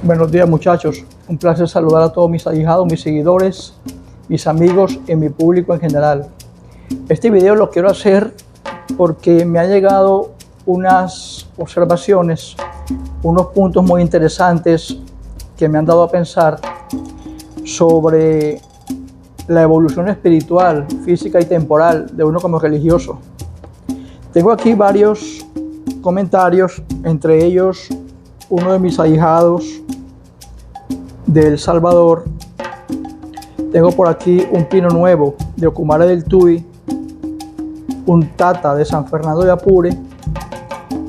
Buenos días, muchachos. Un placer saludar a todos mis ahijados, mis seguidores, mis amigos y mi público en general. Este video lo quiero hacer porque me han llegado unas observaciones, unos puntos muy interesantes que me han dado a pensar sobre la evolución espiritual, física y temporal de uno como religioso. Tengo aquí varios comentarios, entre ellos uno de mis ahijados de El Salvador. Tengo por aquí un Pino Nuevo de Ocumare del Tuy, un Tata de San Fernando de Apure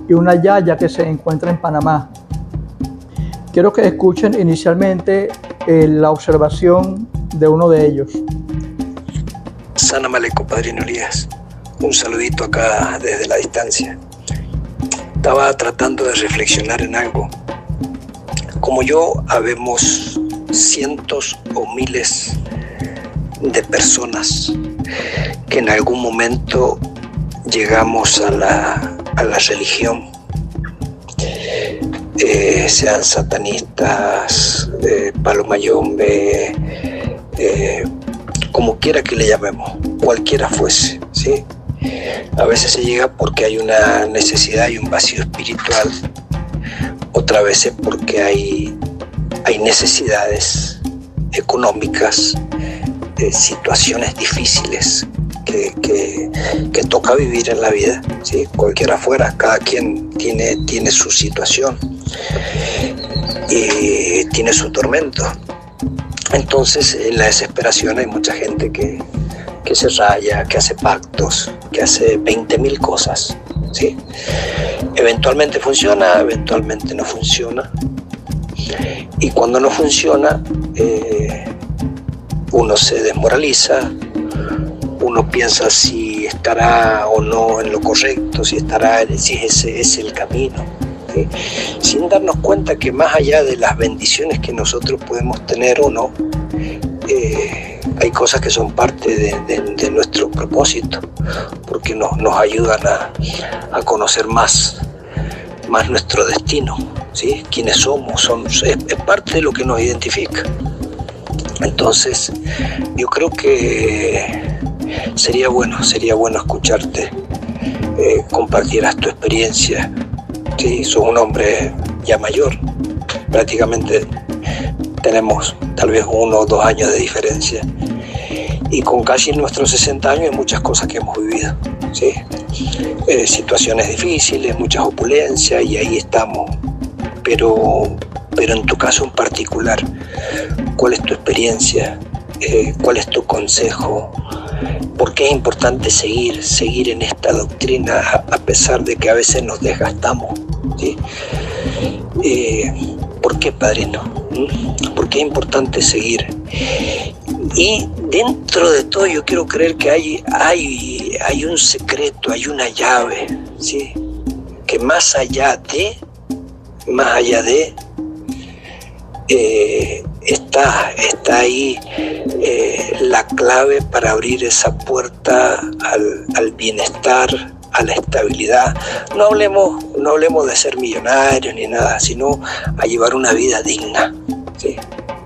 y una Yaya que se encuentra en Panamá. Quiero que escuchen inicialmente la observación de uno de ellos. Salam aleikum, Padrino Elías. Un saludito acá desde la distancia. Estaba tratando de reflexionar en algo. Como yo, habemos cientos o miles de personas que en algún momento llegamos a la religión, sean satanistas, palomayombe, como quiera que le llamemos, cualquiera fuese, ¿sí? A veces se llega porque hay una necesidad y un vacío espiritual, otras veces porque hay necesidades económicas, situaciones difíciles que toca vivir en la vida, ¿sí? Cualquiera fuera, cada quien tiene su situación y tiene su tormento. Entonces, en la desesperación hay mucha gente que se raya, que hace pactos, que hace 20.000 cosas, ¿sí? Eventualmente funciona, eventualmente no funciona. Y cuando no funciona, uno se desmoraliza, uno piensa si estará o no en lo correcto, si ese es el camino, ¿sí? Sin darnos cuenta que más allá de las bendiciones que nosotros podemos tener o no, hay cosas que son parte de nuestro propósito, porque nos ayudan a conocer más nuestro destino, ¿sí? Quiénes somos, es parte de lo que nos identifica. Entonces, yo creo que sería bueno escucharte, compartieras tu experiencia, ¿sí? Sos un hombre ya mayor, prácticamente tenemos tal vez 1 o 2 años de diferencia, y con casi nuestros 60 años hay muchas cosas que hemos vivido, ¿sí? Situaciones difíciles, muchas opulencias, y ahí estamos. Pero en tu caso en particular, ¿cuál es tu experiencia? ¿Cuál es tu consejo? ¿Por qué es importante seguir en esta doctrina a pesar de que a veces nos desgastamos, ¿sí? ¿Por qué, Padrino? ¿Por qué es importante seguir? Y dentro de todo yo quiero creer que hay un secreto, hay una llave, ¿sí? Que más allá de está ahí la clave para abrir esa puerta al bienestar, a la estabilidad. No hablemos de ser millonarios ni nada, sino a llevar una vida digna, ¿sí?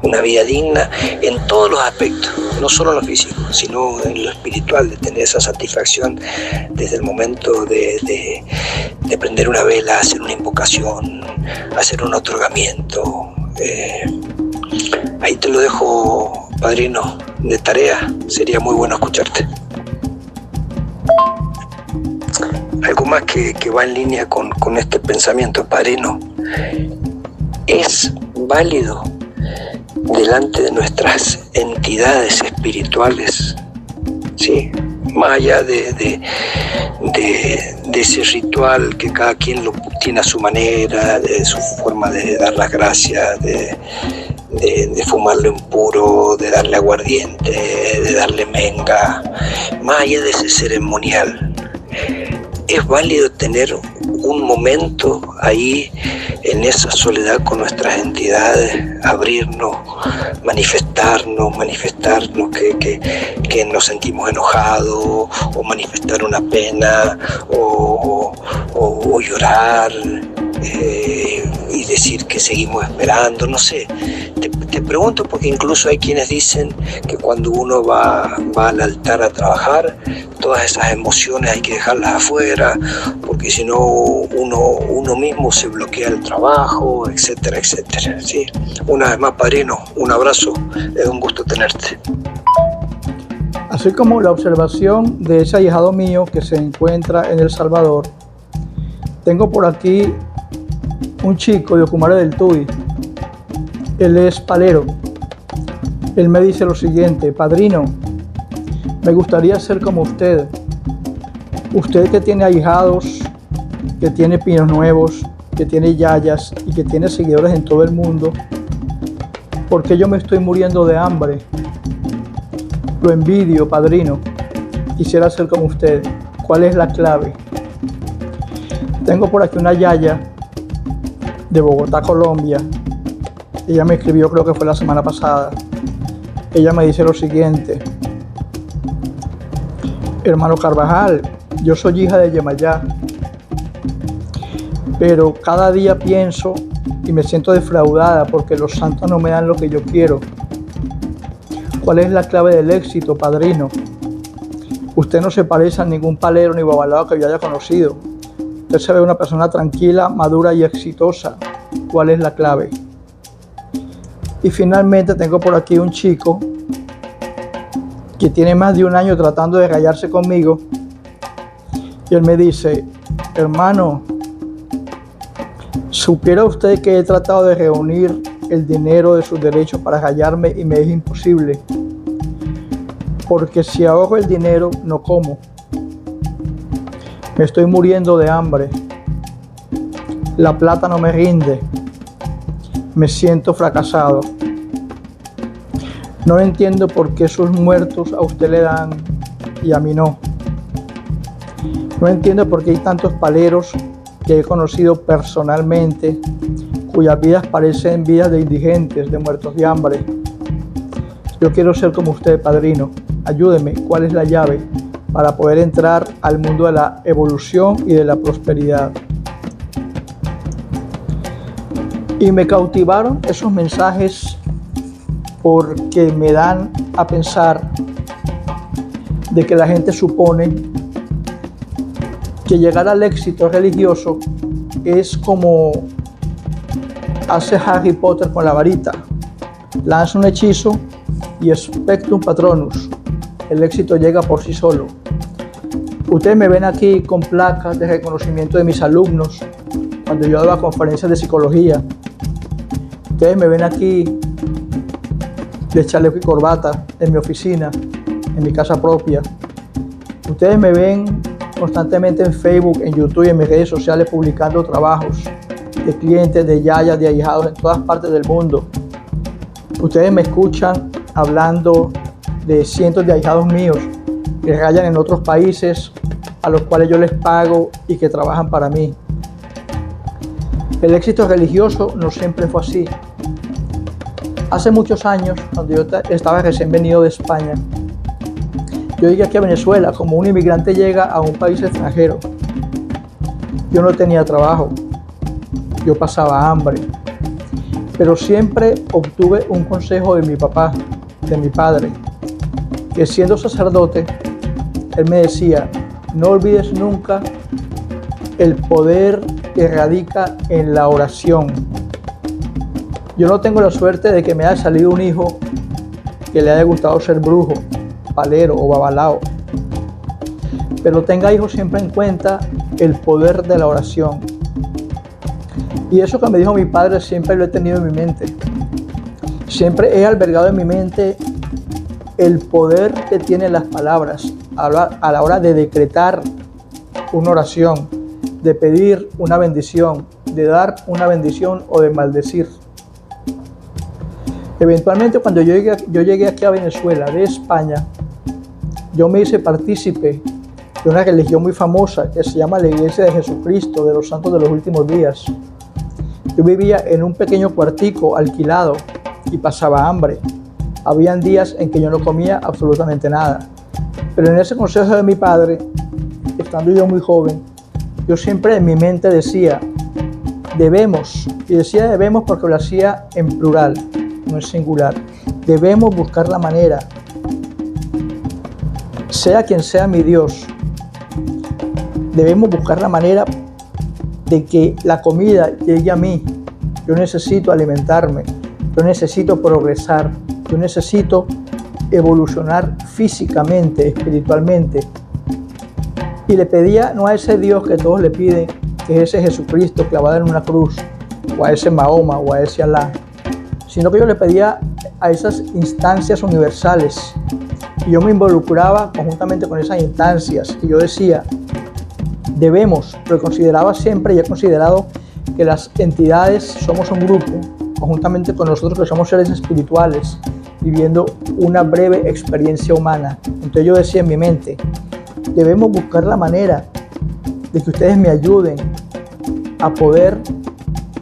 Una vida digna en todos los aspectos, no solo en lo físico, sino en lo espiritual, de tener esa satisfacción desde el momento de prender una vela, hacer una invocación, hacer un otorgamiento. Ahí te lo dejo, Padrino, de tarea. Sería muy bueno escucharte. Algo más que va en línea con este pensamiento, Padrino. Es válido delante de nuestras entidades espirituales, ¿sí? Más allá de ese ritual que cada quien lo tiene a su manera, de su forma de dar las gracias, de fumarle un puro, de darle aguardiente, de darle menga, más allá de ese ceremonial, es válido tener un momento ahí en esa soledad con nuestras entidades, abrirnos, manifestarnos que nos sentimos enojados, o manifestar una pena, o llorar, y decir que seguimos esperando, no sé. Te pregunto porque incluso hay quienes dicen que cuando uno va al altar a trabajar, todas esas emociones hay que dejarlas afuera, porque si no uno mismo se bloquea el trabajo, etcétera, etcétera. ¿Sí? Una vez más, padrino, un abrazo, es un gusto tenerte. Así como la observación de ese ahijado mío que se encuentra en El Salvador, tengo por aquí un chico de Ocumare del Tuy. Él es palero. Él me dice lo siguiente: padrino, me gustaría ser como usted. Usted que tiene ahijados, que tiene pinos nuevos, que tiene yayas y que tiene seguidores en todo el mundo, ¿por qué yo me estoy muriendo de hambre? Lo envidio, padrino. Quisiera ser como usted. ¿Cuál es la clave? Tengo por aquí una yaya de Bogotá, Colombia. Ella me escribió, creo que fue la semana pasada. Ella me dice lo siguiente: hermano Carvajal, yo soy hija de Yemayá, pero cada día pienso y me siento defraudada porque los santos no me dan lo que yo quiero. ¿Cuál es la clave del éxito, padrino? Usted no se parece a ningún palero ni babalao que yo haya conocido. Usted se ve una persona tranquila, madura y exitosa. ¿Cuál es la clave? Y finalmente tengo por aquí un chico que tiene más de un año tratando de rayarse conmigo. Y él me dice: hermano, ¿supiera usted que he tratado de reunir el dinero de sus derechos para rayarme y me es imposible? Porque si ahorro el dinero, no como. Me estoy muriendo de hambre. La plata no me rinde. Me siento fracasado. No entiendo por qué esos muertos a usted le dan y a mí no. No entiendo por qué hay tantos paleros que he conocido personalmente cuyas vidas parecen vidas de indigentes, de muertos de hambre. Yo quiero ser como usted, padrino. Ayúdeme, ¿cuál es la llave para poder entrar al mundo de la evolución y de la prosperidad? Y me cautivaron esos mensajes porque me dan a pensar de que la gente supone que llegar al éxito religioso es como hace Harry Potter con la varita. Lanza un hechizo y expectum patronus. El éxito llega por sí solo. Ustedes me ven aquí con placas de reconocimiento de mis alumnos cuando yo daba conferencias de psicología. Ustedes me ven aquí de chaleco y corbata en mi oficina, en mi casa propia. Ustedes me ven constantemente en Facebook, en YouTube y en mis redes sociales publicando trabajos de clientes, de yayas, de ahijados en todas partes del mundo. Ustedes me escuchan hablando de cientos de ahijados míos que rayan en otros países a los cuales yo les pago y que trabajan para mí. El éxito religioso no siempre fue así. Hace muchos años, cuando yo estaba recién venido de España, yo llegué aquí a Venezuela como un inmigrante llega a un país extranjero. Yo no tenía trabajo, yo pasaba hambre, pero siempre obtuve un consejo de mi papá, de mi padre, que siendo sacerdote, él me decía: no olvides nunca el poder que radica en la oración. Yo no tengo la suerte de que me haya salido un hijo que le haya gustado ser brujo, palero o babalao, pero tenga hijos siempre en cuenta el poder de la oración. Y eso que me dijo mi padre siempre lo he tenido en mi mente. Siempre he albergado en mi mente el poder que tienen las palabras a la hora de decretar una oración, de pedir una bendición, de dar una bendición o de maldecir. Eventualmente, cuando yo llegué aquí a Venezuela de España, yo me hice partícipe de una religión muy famosa que se llama la Iglesia de Jesucristo de los Santos de los Últimos Días. Yo vivía en un pequeño cuartico alquilado y pasaba hambre. Habían días en que yo no comía absolutamente nada. Pero en ese consejo de mi padre, estando yo muy joven, yo siempre en mi mente decía: Debemos, y decía debemos porque lo hacía en plural, no en singular. Debemos buscar la manera, sea quien sea mi Dios, debemos buscar la manera de que la comida llegue a mí. Yo necesito alimentarme, yo necesito progresar, yo necesito evolucionar físicamente, espiritualmente. Y le pedía no a ese Dios que todos le piden, que es ese Jesucristo clavado en una cruz, o a ese Mahoma, o a ese Alá, sino que yo le pedía a esas instancias universales. Y yo me involucraba conjuntamente con esas instancias. Y yo decía, debemos, lo consideraba siempre y he considerado que las entidades somos un grupo, conjuntamente con nosotros que somos seres espirituales, viviendo una breve experiencia humana. Entonces yo decía en mi mente, debemos buscar la manera de que ustedes me ayuden a poder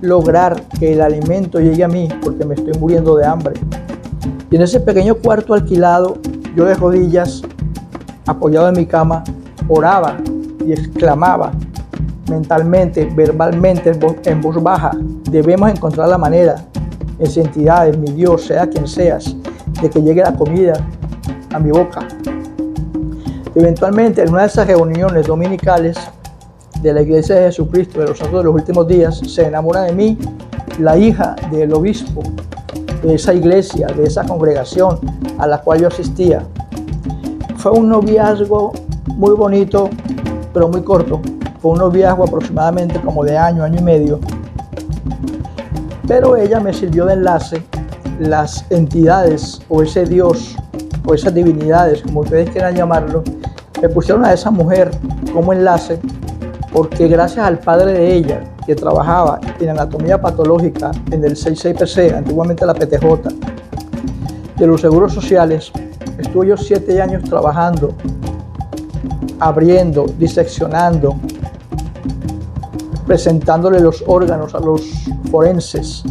lograr que el alimento llegue a mí, porque me estoy muriendo de hambre. Y en ese pequeño cuarto alquilado, yo de rodillas, apoyado en mi cama, oraba y exclamaba mentalmente, verbalmente, en voz baja, debemos encontrar la manera, mis entidades, mi Dios, sea quien seas, de que llegue la comida a mi boca. Eventualmente, en una de esas reuniones dominicales de la Iglesia de Jesucristo de los Santos de los Últimos Días, se enamora de mí la hija del obispo de esa iglesia, de esa congregación a la cual yo asistía. Fue un noviazgo muy bonito, pero muy corto. Fue un noviazgo aproximadamente como de año y medio. Pero ella me sirvió de enlace. Las entidades o ese Dios o esas divinidades, como ustedes quieran llamarlo, me pusieron a esa mujer como enlace, porque gracias al padre de ella, que trabajaba en anatomía patológica en el 66PC, antiguamente la PTJ, de los seguros sociales, estuve yo 7 años trabajando, abriendo, diseccionando, presentándole los órganos a los forenses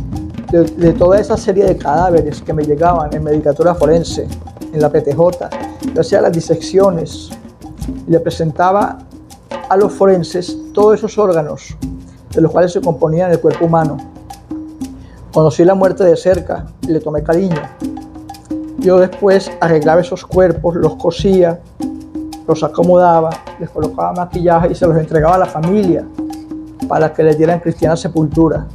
de toda esa serie de cadáveres que me llegaban en medicatura forense, en la PTJ. Yo hacía las disecciones y le presentaba a los forenses todos esos órganos de los cuales se componían el cuerpo humano. Conocí la muerte de cerca y le tomé cariño. Yo después arreglaba esos cuerpos, los cosía, los acomodaba, les colocaba maquillaje y se los entregaba a la familia para que les dieran cristiana sepultura.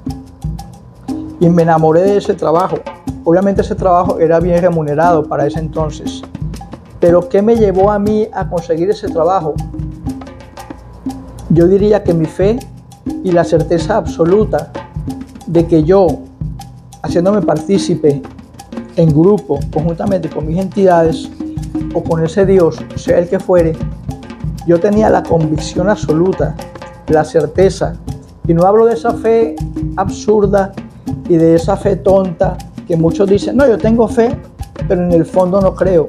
Y me enamoré de ese trabajo. Obviamente ese trabajo era bien remunerado para ese entonces. Pero ¿qué me llevó a mí a conseguir ese trabajo? Yo diría que mi fe y la certeza absoluta de que yo, haciéndome partícipe en grupo, conjuntamente con mis entidades o con ese Dios, sea el que fuere, yo tenía la convicción absoluta, la certeza, y no hablo de esa fe absurda y de esa fe tonta que muchos dicen, no, yo tengo fe, pero en el fondo no creo,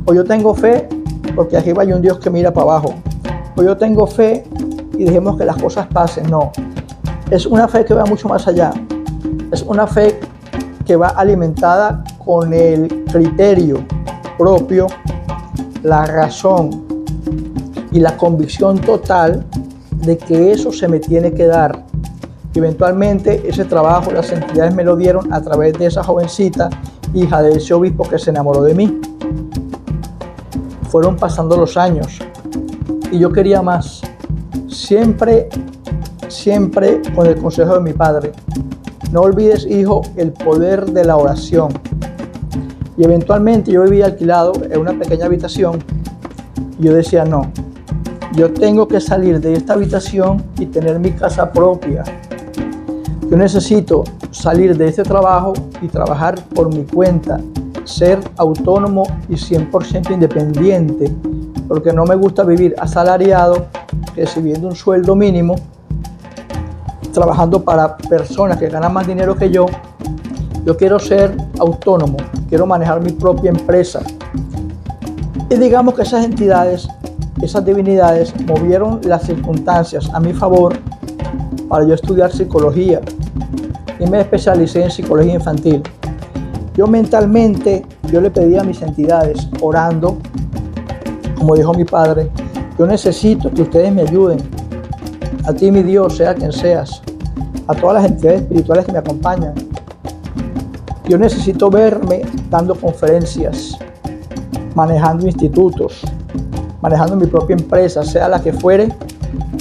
o yo tengo fe porque arriba hay un Dios que mira para abajo, o yo tengo fe y dejemos que las cosas pasen. No, es una fe que va mucho más allá, es una fe que va alimentada con el criterio propio, la razón y la convicción total de que eso se me tiene que dar. Eventualmente ese trabajo las entidades me lo dieron a través de esa jovencita, hija de ese obispo que se enamoró de mí. Fueron pasando los años y yo quería más. Siempre con el consejo de mi padre. No olvides, hijo, el poder de la oración. Y eventualmente yo vivía alquilado en una pequeña habitación y yo decía, no, yo tengo que salir de esta habitación y tener mi casa propia. Yo necesito salir de este trabajo y trabajar por mi cuenta, ser autónomo y 100% independiente, porque no me gusta vivir asalariado, recibiendo un sueldo mínimo, trabajando para personas que ganan más dinero que yo. Yo quiero ser autónomo, quiero manejar mi propia empresa. Y digamos que esas entidades, esas divinidades, movieron las circunstancias a mi favor para yo estudiar psicología y me especialicé en psicología infantil. Yo mentalmente, yo le pedí a mis entidades, orando, como dijo mi padre, yo necesito que ustedes me ayuden, a ti mi Dios, sea quien seas, a todas las entidades espirituales que me acompañan. Yo necesito verme dando conferencias, manejando institutos, manejando mi propia empresa, sea la que fuere,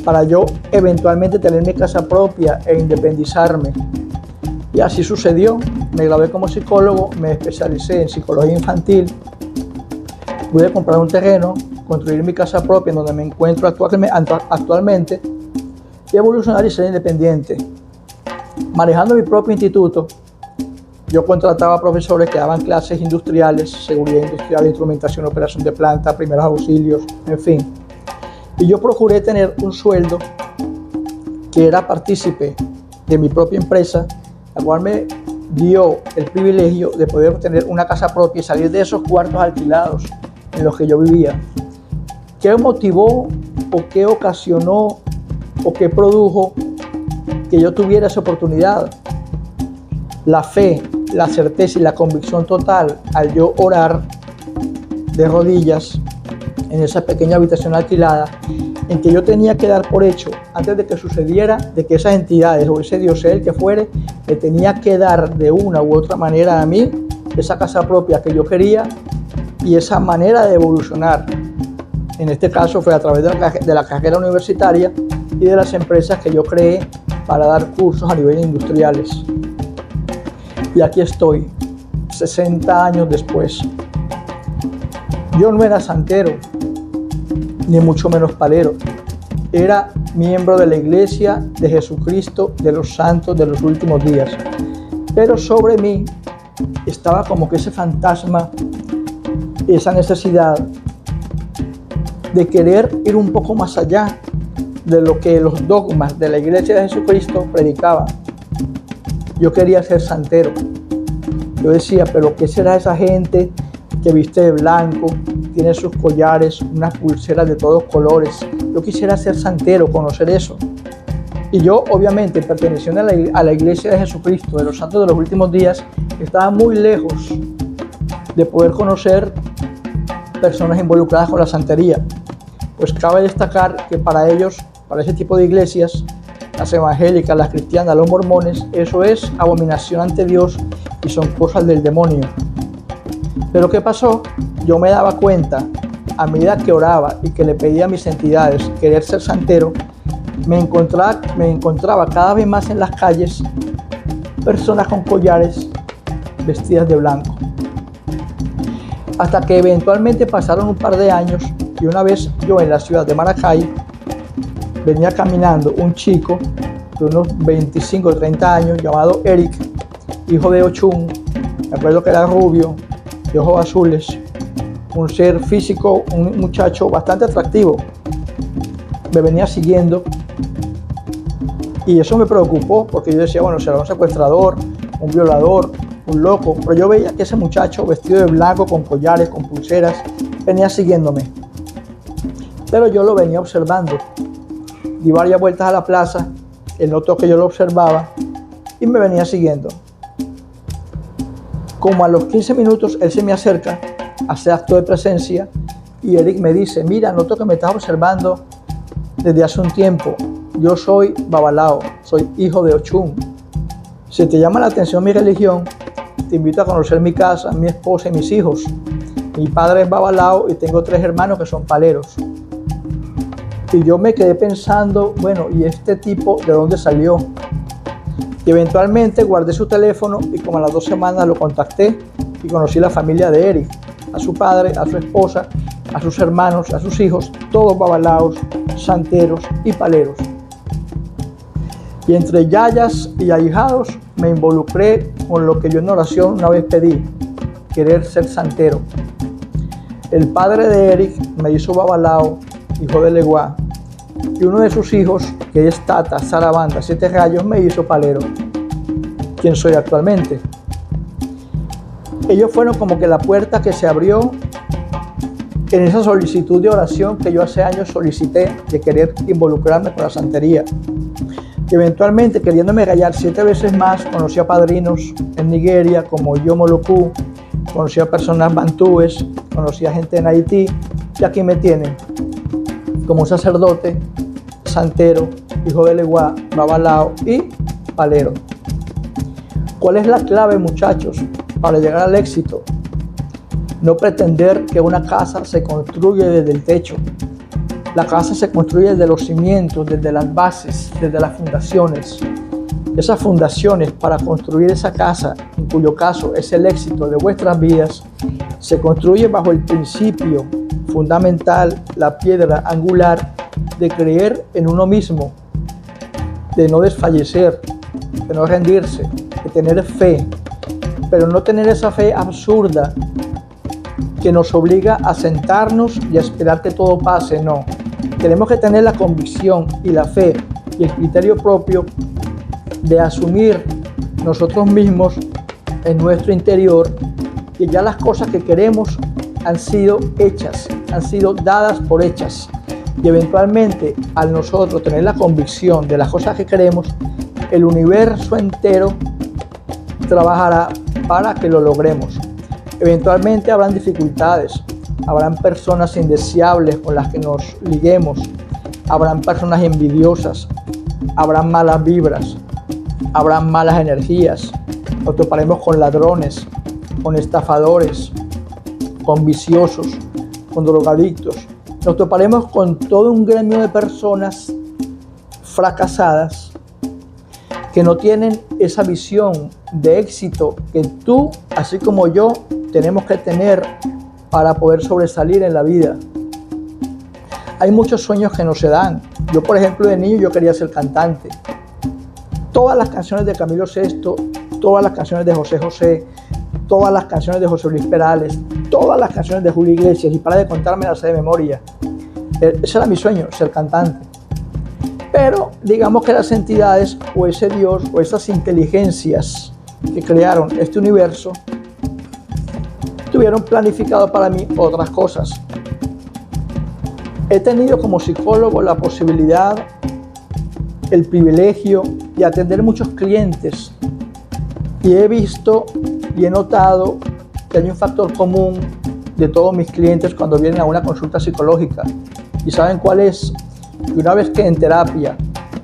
para yo eventualmente tener mi casa propia e independizarme. Y así sucedió. Me gradué como psicólogo, me especialicé en psicología infantil, pude comprar un terreno, construir mi casa propia en donde me encuentro actualmente y evolucionar y ser independiente. Manejando mi propio instituto, yo contrataba profesores que daban clases industriales, seguridad industrial, instrumentación, operación de planta, primeros auxilios, en fin. Y yo procuré tener un sueldo que era partícipe de mi propia empresa, la cual me dio el privilegio de poder tener una casa propia y salir de esos cuartos alquilados en los que yo vivía. ¿Qué motivó o qué ocasionó o qué produjo que yo tuviera esa oportunidad? La fe, la certeza y la convicción total al yo orar de rodillas en esa pequeña habitación alquilada, en que yo tenía que dar por hecho, antes de que sucediera, de que esas entidades o ese Dios, sea el que fuere, me tenía que dar de una u otra manera a mí esa casa propia que yo quería y esa manera de evolucionar. En este caso fue a través de la carrera universitaria y de las empresas que yo creé para dar cursos a nivel industriales. Y aquí estoy, 60 años después. Yo no era santero, ni mucho menos palero. Era miembro de la Iglesia de Jesucristo de los Santos de los Últimos Días. Pero sobre mí estaba como que ese fantasma, esa necesidad de querer ir un poco más allá de lo que los dogmas de la Iglesia de Jesucristo predicaban. Yo quería ser santero. Yo decía, pero ¿qué será esa gente que viste de blanco, tiene sus collares, unas pulseras de todos colores? Yo quisiera ser santero, conocer eso. Y yo, obviamente, perteneciendo a la Iglesia de Jesucristo, de los Santos de los Últimos Días, estaba muy lejos de poder conocer personas involucradas con la santería. Pues cabe destacar que para ellos, para ese tipo de iglesias, las evangélicas, las cristianas, los mormones, eso es abominación ante Dios y son cosas del demonio. Pero ¿qué pasó? Yo me daba cuenta, a medida que oraba y que le pedía a mis entidades querer ser santero, me encontraba cada vez más en las calles personas con collares vestidas de blanco. Hasta que eventualmente pasaron un par de años y una vez yo en la ciudad de Maracay venía caminando un chico de unos 25 o 30 años llamado Eric, hijo de Ochun, me acuerdo que era rubio, de ojos azules, un ser físico, un muchacho bastante atractivo. Me venía siguiendo y eso me preocupó porque yo decía, bueno, será un secuestrador, un violador, un loco, pero yo veía que ese muchacho vestido de blanco, con collares, con pulseras, venía siguiéndome. Pero yo lo venía observando. Di varias vueltas a la plaza, él notó que yo lo observaba y me venía siguiendo. Como a los 15 minutos él se me acerca, hace acto de presencia y Eric me dice, mira, noto que me estás observando desde hace un tiempo. Yo soy Babalao, soy hijo de Ochun. Si te llama la atención mi religión, te invito a conocer mi casa, mi esposa y mis hijos. Mi padre es Babalao y tengo 3 hermanos que son paleros. Y yo me quedé pensando, bueno, ¿y este tipo de dónde salió? Y eventualmente guardé su teléfono y como a las 2 semanas lo contacté y conocí la familia de Eric, a su padre, a su esposa, a sus hermanos, a sus hijos, todos babalaos, santeros y paleros. Y entre yayas y ahijados me involucré con lo que yo en oración una vez pedí, querer ser santero. El padre de Eric me hizo babalao, hijo de Leguá, y uno de sus hijos, que es Tata, Sarabanda, 7 rayos, me hizo palero, quien soy actualmente. Ellos fueron como que la puerta que se abrió en esa solicitud de oración que yo hace años solicité de querer involucrarme con la santería. Y eventualmente, queriéndome gallar 7 veces más, conocí a padrinos en Nigeria como Yomoloku, conocí a personas bantúes, conocí a gente en Haití, y aquí me tienen como sacerdote, santero, hijo de Leguá, babalao y palero. ¿Cuál es la clave, muchachos, para llegar al éxito? No pretender que una casa se construye desde el techo. La casa se construye desde los cimientos, desde las bases, desde las fundaciones. Esas fundaciones para construir esa casa, en cuyo caso es el éxito de vuestras vidas, se construye bajo el principio fundamental, la piedra angular de creer en uno mismo, de no desfallecer, de no rendirse, de tener fe, pero no tener esa fe absurda que nos obliga a sentarnos y a esperar que todo pase. No, tenemos que tener la convicción y la fe y el criterio propio de asumir nosotros mismos en nuestro interior que ya las cosas que queremos han sido hechas, han sido dadas por hechas, y eventualmente al nosotros tener la convicción de las cosas que queremos, el universo entero trabajará para que lo logremos. Eventualmente habrán dificultades, habrán personas indeseables con las que nos liguemos, habrán personas envidiosas, habrán malas vibras, habrán malas energías, nos toparemos con ladrones, con estafadores, con viciosos, con drogadictos. Nos toparemos con todo un gremio de personas fracasadas que no tienen esa visión de éxito que tú, así como yo, tenemos que tener para poder sobresalir en la vida. Hay muchos sueños que no se dan. Yo, por ejemplo, de niño yo quería ser cantante. Todas las canciones de Camilo Sesto, todas las canciones de José José, todas las canciones de José Luis Perales, todas las canciones de Julio Iglesias, y para de contarme las sé de memoria. Ese era mi sueño, ser cantante. Pero digamos que las entidades o ese Dios o esas inteligencias que crearon este universo tuvieron planificado para mí otras cosas. He tenido como psicólogo la posibilidad, el privilegio de atender muchos clientes, y he visto y he notado que hay un factor común de todos mis clientes cuando vienen a una consulta psicológica. ¿Y saben cuál es? Que una vez que en terapia,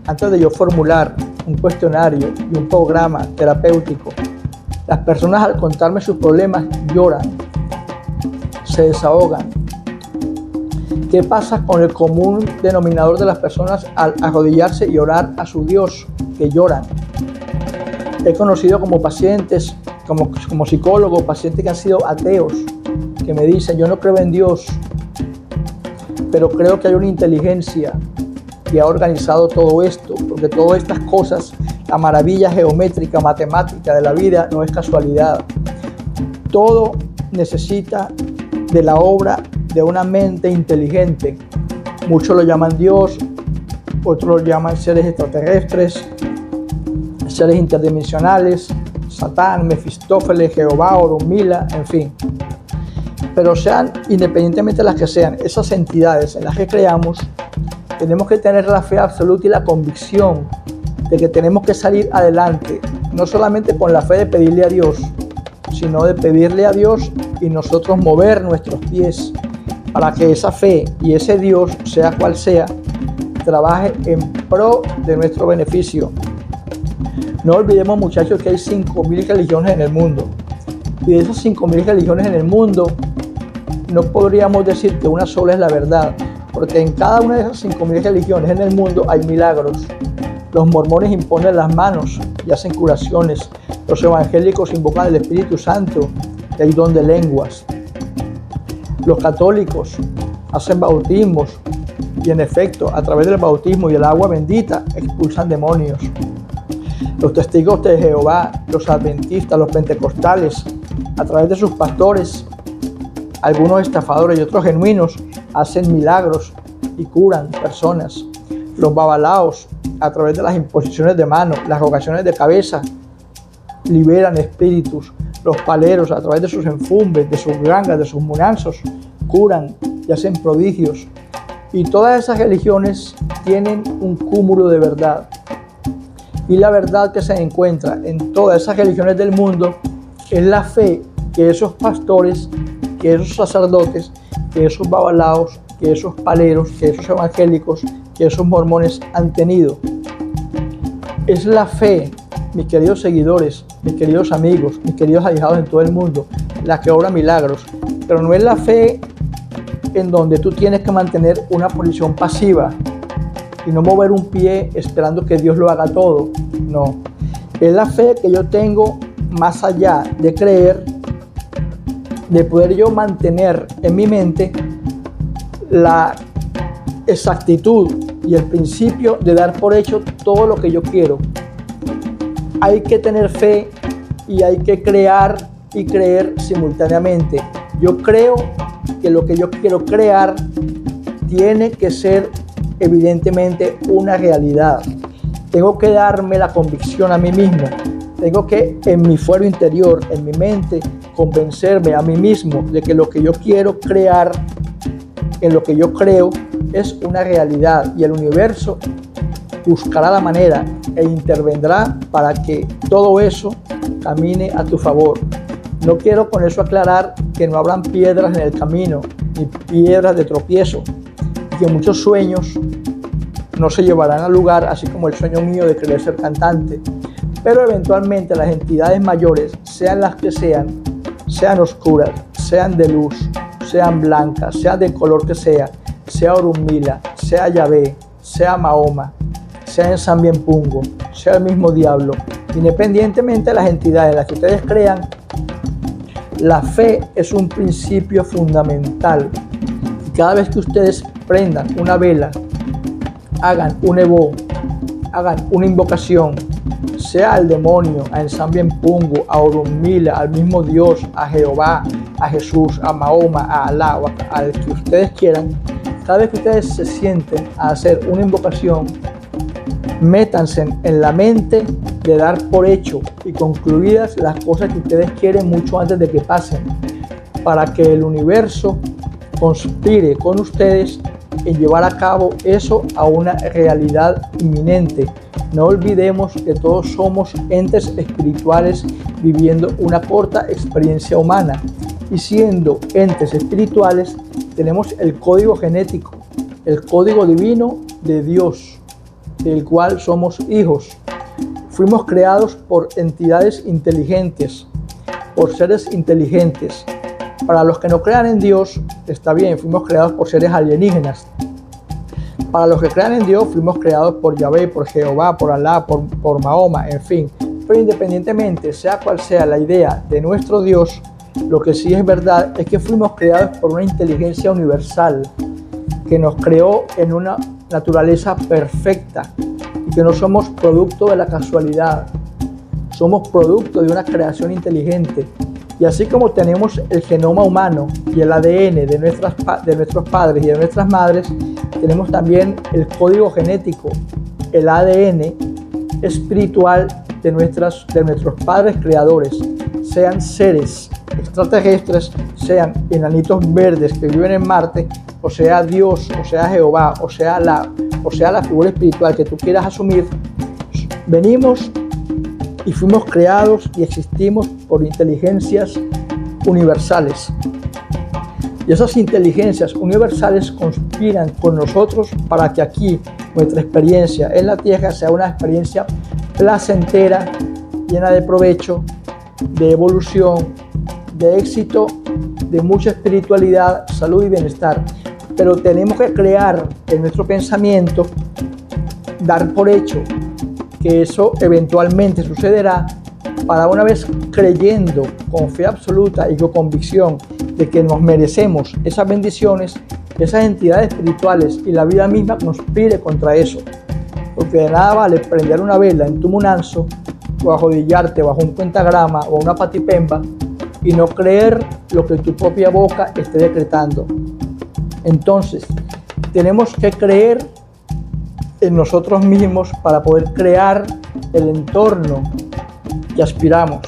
antes de yo formular un cuestionario y un programa terapéutico, las personas al contarme sus problemas lloran, se desahogan. ¿Qué pasa con el común denominador de las personas al arrodillarse y orar a su Dios? Que lloran. He conocido como pacientes, como psicólogos, pacientes que han sido ateos, que me dicen: yo no creo en Dios, pero creo que hay una inteligencia que ha organizado todo esto, porque todas estas cosas, la maravilla geométrica, matemática de la vida, no es casualidad. Todo necesita de la obra de una mente inteligente. Muchos lo llaman Dios, otros lo llaman seres extraterrestres, seres interdimensionales, Satán, Mefistófeles, Jehová, Orunmila, en fin. Pero sean, independientemente de las que sean, esas entidades en las que creamos, tenemos que tener la fe absoluta y la convicción de que tenemos que salir adelante, no solamente con la fe de pedirle a Dios, sino de pedirle a Dios y nosotros mover nuestros pies para que esa fe y ese Dios, sea cual sea, trabaje en pro de nuestro beneficio. No olvidemos, muchachos, que hay 5.000 religiones en el mundo, y de esas 5.000 religiones en el mundo no podríamos decir que una sola es la verdad, porque en cada una de esas 5.000 religiones en el mundo hay milagros. Los mormones imponen las manos y hacen curaciones. Los evangélicos invocan el Espíritu Santo y hay don de lenguas. Los católicos hacen bautismos y, en efecto, a través del bautismo y el agua bendita expulsan demonios. Los testigos de Jehová, los adventistas, los pentecostales, a través de sus pastores, algunos estafadores y otros genuinos, hacen milagros y curan personas. Los babalaos, a través de las imposiciones de manos, las rogaciones de cabeza, liberan espíritus. Los paleros, a través de sus enfumbes, de sus grangas, de sus munanzos, curan y hacen prodigios. Y todas esas religiones tienen un cúmulo de verdad. Y la verdad que se encuentra en todas esas religiones del mundo es la fe que esos pastores, que esos sacerdotes, que esos babalaos, que esos paleros, que esos evangélicos, que esos mormones han tenido. Es la fe mis queridos seguidores, mis queridos amigos, mis queridos ahijados en todo el mundo, la que obra milagros. Pero no es la fe en donde tú tienes que mantener una posición pasiva y no mover un pie esperando que Dios lo haga todo. No. Es la fe que yo tengo más allá de creer, de poder yo mantener en mi mente la exactitud y el principio de dar por hecho todo lo que yo quiero. Hay que tener fe y hay que crear y creer simultáneamente. Yo creo que lo que yo quiero crear tiene que ser evidentemente una realidad. Tengo que darme la convicción a mí mismo. Tengo que en mi fuero interior, en mi mente, convencerme a mí mismo de que lo que yo quiero crear, en lo que yo creo, es una realidad, y el universo buscará la manera e intervendrá para que todo eso camine a tu favor. No quiero con eso aclarar que no habrán piedras en el camino, ni piedras de tropiezo, y que muchos sueños no se llevarán al lugar, así como el sueño mío de querer ser cantante. Pero eventualmente las entidades mayores, sean las que sean oscuras, sean de luz, sean blancas, sean del color que sea Orunmila, sea Yahvé, sea Mahoma, sea Ensambienpungo, sea el mismo diablo, independientemente de las entidades en las que ustedes crean, la fe es un principio fundamental. Y cada vez que ustedes prendan una vela, hagan un ebó, hagan una invocación, sea al demonio, a Ensambienpungo, a Orunmila, al mismo Dios, a Jehová, a Jesús, a Mahoma, a Alá, al que ustedes quieran, cada vez que ustedes se sienten a hacer una invocación, métanse en la mente de dar por hecho y concluidas las cosas que ustedes quieren mucho antes de que pasen, para que el universo conspire con ustedes en llevar a cabo eso a una realidad inminente. No olvidemos que todos somos entes espirituales viviendo una corta experiencia humana, y siendo entes espirituales tenemos el código genético, el código divino de Dios, del cual somos hijos. Fuimos creados por entidades inteligentes, por seres inteligentes. Para los que no crean en Dios, está bien, fuimos creados por seres alienígenas. Para los que crean en Dios, fuimos creados por Yahvé, por Jehová, por Alá, por Mahoma, en fin. Pero independientemente, sea cual sea la idea de nuestro Dios, lo que sí es verdad es que fuimos creados por una inteligencia universal que nos creó en una naturaleza perfecta, y que no somos producto de la casualidad, somos producto de una creación inteligente. Y así como tenemos el genoma humano y el ADN de nuestros padres y de nuestras madres, tenemos también el código genético, el ADN espiritual de nuestros padres creadores, sean seres extraterrestres, sean enanitos verdes que viven en Marte, o sea Dios, o sea Jehová, o sea la figura espiritual que tú quieras asumir. Venimos y fuimos creados y existimos por inteligencias universales. Y esas inteligencias universales conspiran con nosotros para que aquí nuestra experiencia en la Tierra sea una experiencia placentera, llena de provecho, de evolución, de éxito, de mucha espiritualidad, salud y bienestar. Pero tenemos que crear en nuestro pensamiento, dar por hecho que eso eventualmente sucederá, para una vez creyendo con fe absoluta y con convicción de que nos merecemos esas bendiciones, esas entidades espirituales y la vida misma conspire contra eso. Porque de nada vale prender una vela en tu munanzo o arrodillarte bajo un pentagrama o una patipemba y no creer lo que tu propia boca esté decretando. Entonces, tenemos que creer en nosotros mismos para poder crear el entorno que aspiramos.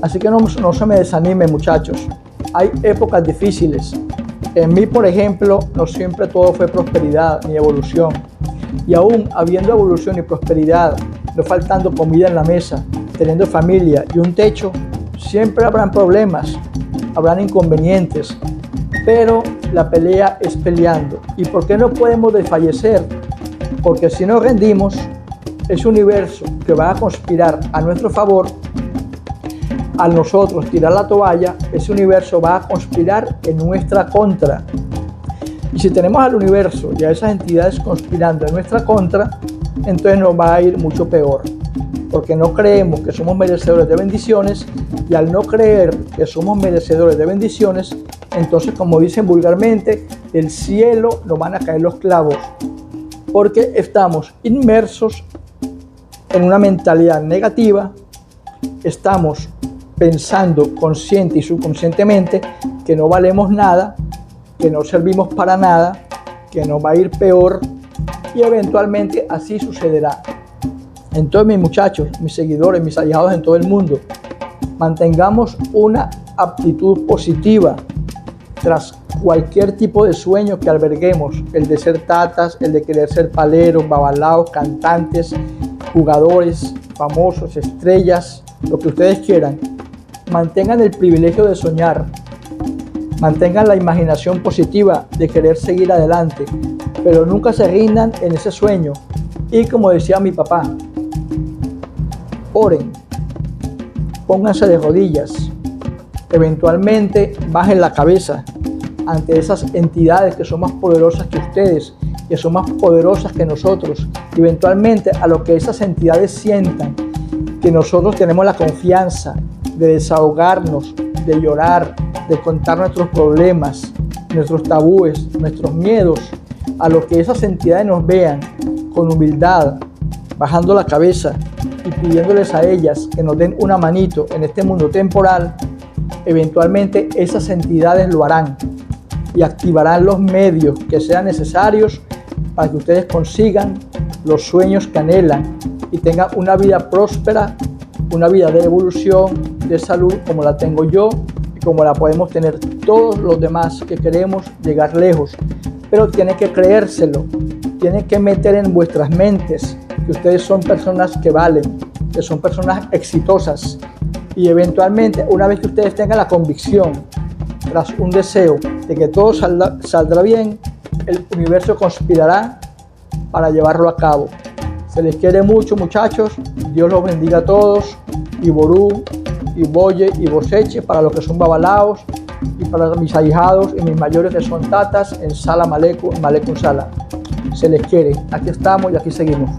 Así que no se me desanimen, muchachos. Hay épocas difíciles. En mí, por ejemplo, no siempre todo fue prosperidad ni evolución. Y aún habiendo evolución y prosperidad, no faltando comida en la mesa, teniendo familia y un techo, siempre habrán problemas, habrán inconvenientes. Pero la pelea es peleando. ¿Y por qué no podemos desfallecer? Porque si nos rendimos, ese universo que va a conspirar a nuestro favor, al nosotros tirar la toalla, ese universo va a conspirar en nuestra contra. Y si tenemos al universo y a esas entidades conspirando en nuestra contra, entonces nos va a ir mucho peor, porque no creemos que somos merecedores de bendiciones, y al no creer que somos merecedores de bendiciones, entonces, como dicen vulgarmente, del cielo nos van a caer los clavos, porque estamos inmersos en una mentalidad negativa, estamos pensando consciente y subconscientemente que no valemos nada, que no servimos para nada, que nos va a ir peor, y eventualmente así sucederá. Entonces, mis muchachos, mis seguidores, mis allegados en todo el mundo, mantengamos una actitud positiva tras cualquier tipo de sueño que alberguemos, el de ser tatas, el de querer ser paleros, babalaos, cantantes, jugadores, famosos, estrellas, lo que ustedes quieran. Mantengan el privilegio de soñar, mantengan la imaginación positiva de querer seguir adelante, pero nunca se rindan en ese sueño. Y como decía mi papá, oren, pónganse de rodillas, eventualmente bajen la cabeza ante esas entidades que son más poderosas que ustedes, que son más poderosas que nosotros, y eventualmente a lo que esas entidades sientan, que nosotros tenemos la confianza de desahogarnos, de llorar, de contar nuestros problemas, nuestros tabúes, nuestros miedos, a lo que esas entidades nos vean con humildad, bajando la cabeza y pidiéndoles a ellas que nos den una manito en este mundo temporal, eventualmente esas entidades lo harán y activarán los medios que sean necesarios para que ustedes consigan los sueños que anhelan y tengan una vida próspera, una vida de evolución, de salud, como la tengo yo y como la podemos tener todos los demás que queremos llegar lejos. Pero tienen que creérselo, tienen que meter en vuestras mentes que ustedes son personas que valen, que son personas exitosas, y eventualmente, una vez que ustedes tengan la convicción, tras un deseo de que todo saldrá bien, el universo conspirará para llevarlo a cabo. Se les quiere mucho, muchachos. Dios los bendiga a todos. Y Ború, y Boye, y Boseche, para los que son babalaos, y para mis ahijados y mis mayores que son tatas, en Salam Aleikum, Aleikum Salam. Se les quiere. Aquí estamos y aquí seguimos.